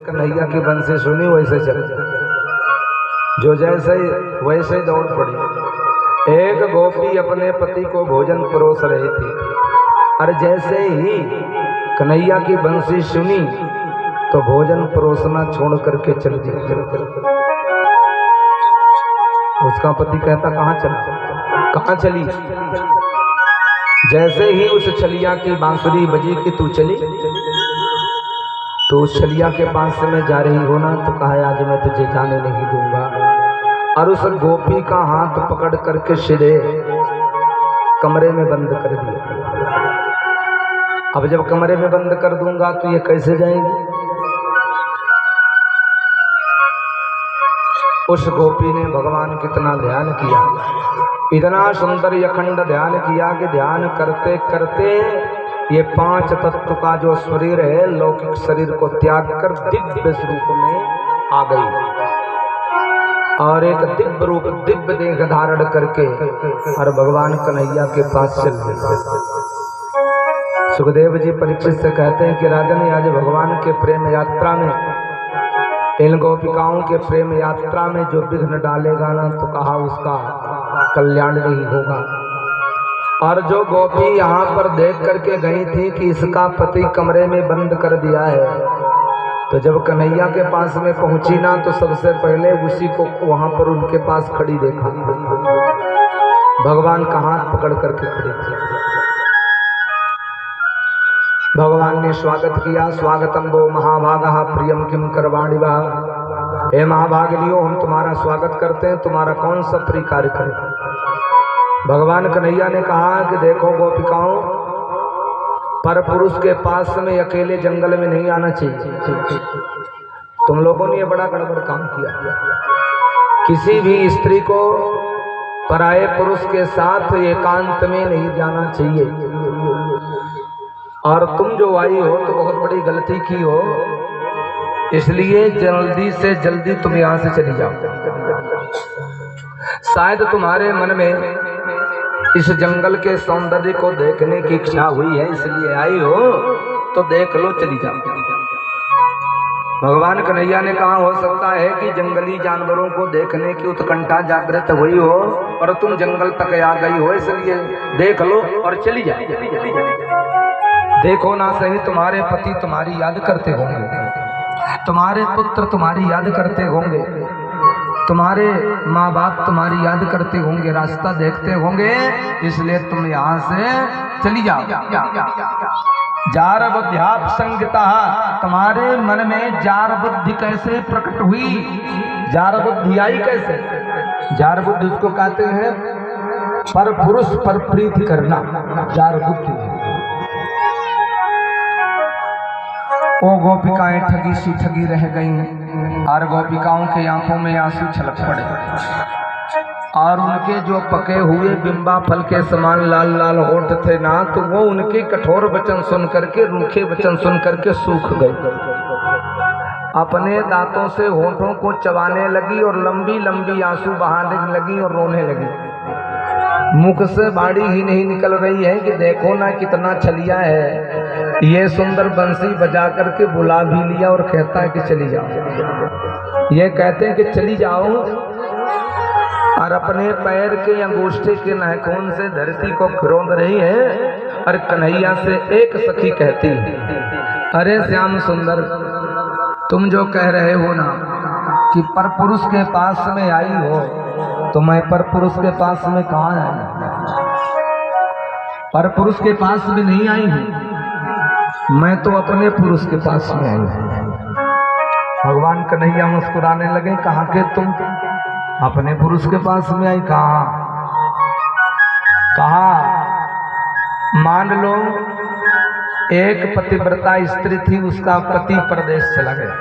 कन्हैया की बंसी सुनी वैसे चल, जो जैसे वैसे दौड़ पड़ी। एक गोपी अपने पति को भोजन परोस रही थी, और जैसे ही कन्हैया की बंसी सुनी तो भोजन परोसना छोड़ करके चल दी। उसका पति कहता कहाँ चला, कहाँ चली? जैसे ही उस छलिया की बांसुरी बजी कि तू चली, तो उस छलिया के पास से मैं जा रही हो ना, तो कहा आज मैं तुझे जाने नहीं दूंगा। और उस गोपी का हाथ पकड़ करके सीधे कमरे में बंद कर दिया। अब जब कमरे में बंद कर दूंगा तो ये कैसे जाएगी? उस गोपी ने भगवान कितना ध्यान किया, इतना सुंदर अखंड ध्यान किया कि ध्यान करते करते ये 5 तत्व का जो शरीर है, लौकिक शरीर को त्याग कर दिव्य स्वरूप में आ गई, और एक दिव्य रूप दिव्य देह धारण करके और भगवान कन्हैया के पास चल गई। सुखदेव जी परीक्षित से कहते हैं कि राजन, आज भगवान के प्रेम यात्रा में, इन गोपिकाओं के प्रेम यात्रा में जो विघ्न डालेगा ना, तो कहा उसका कल्याण नहीं होगा। और जो गोपी यहाँ पर देख करके गई थी कि इसका पति कमरे में बंद कर दिया है, तो जब कन्हैया के पास में पहुंची ना, तो सबसे पहले उसी को वहां पर उनके पास खड़ी देखा। भगवान का हाथ पकड़ करके खड़ी थी। भगवान ने स्वागत किया, स्वागतम वो महाभागा प्रियम किम करवाणि वा। हे महाभागिनियों, हम तुम्हारा स्वागत करते हैं, तुम्हारा कौन सा प्रिय कार्य करें? भगवान कन्हैया ने कहा कि देखो गोपिकाओं, पर पुरुष के पास में अकेले जंगल में नहीं आना चाहिए। तुम लोगों ने ये बड़ा गड़बड़ काम किया। किसी भी स्त्री को पराये पुरुष के साथ एकांत में नहीं जाना चाहिए, और तुम जो आई हो तो बहुत बड़ी गलती की हो, इसलिए जल्दी से जल्दी तुम यहाँ से चली जाओ। शायद तुम्हारे मन में इस जंगल के सौंदर्य को देखने की इच्छा हुई है, इसलिए आई हो, तो देख लो, चली जाओ। भगवान कन्हैया ने कहा हो सकता है कि जंगली जानवरों को देखने की उत्कंठा जागृत हुई हो और तुम जंगल तक आ गई हो, इसलिए देख लो और चली जाओ। देखो ना सही, तुम्हारे पति तुम्हारी याद करते होंगे, तुम्हारे पुत्र तुम्हारी याद करते होंगे, तुम्हारे माँ बाप तुम्हारी याद करते होंगे, रास्ता देखते होंगे, इसलिए तुम यहाँ से चली जाओ। जार बुद्ध्याप संगता, तुम्हारे मन में जार बुद्धि कैसे प्रकट हुई? जार बुद्धि आई कैसे? जार बुद्धि उसको कहते हैं पर पुरुष पर प्रीति करना, जार बुद्धि। वो गोपिकाएं ठगी सी ठगी रह गईं, और गोपिकाओं के आंखों में आंसू छलक पड़े, और उनके जो पके हुए बिंबा फल के समान लाल लाल होठ थे ना, तो वो उनके कठोर वचन सुन करके, रूखे वचन सुन करके सूख गए। अपने दांतों से होठों को चबाने लगी और लंबी लंबी आंसू बहाने लगी और रोने लगी। मुख से बाड़ी ही नहीं निकल रही है कि देखो ना कितना छलिया है, ये सुंदर बंसी बजा करके बुला भी लिया और कहता है कि चली जाओ। ये कहते हैं कि चली जाओ, और अपने पैर के अंगूठे के नाखून से धरती को खरोंद रही है। और कन्हैया से एक सखी कहती है, अरे श्याम सुंदर, तुम जो कह रहे हो ना कि पर पुरुष के पास में आई हो, तो मैं पर पुरुष के पास में कहाँ आई? पर पुरुष के पास में नहीं आई हूँ, मैं तो अपने पुरुष के पास में आई हूँ। भगवान कन्हैया मुस्कुराने लगे, कहा कि तुम अपने पुरुष के पास में आई? कहा मान लो एक पतिव्रता स्त्री थी, उसका पति परदेश चला गया,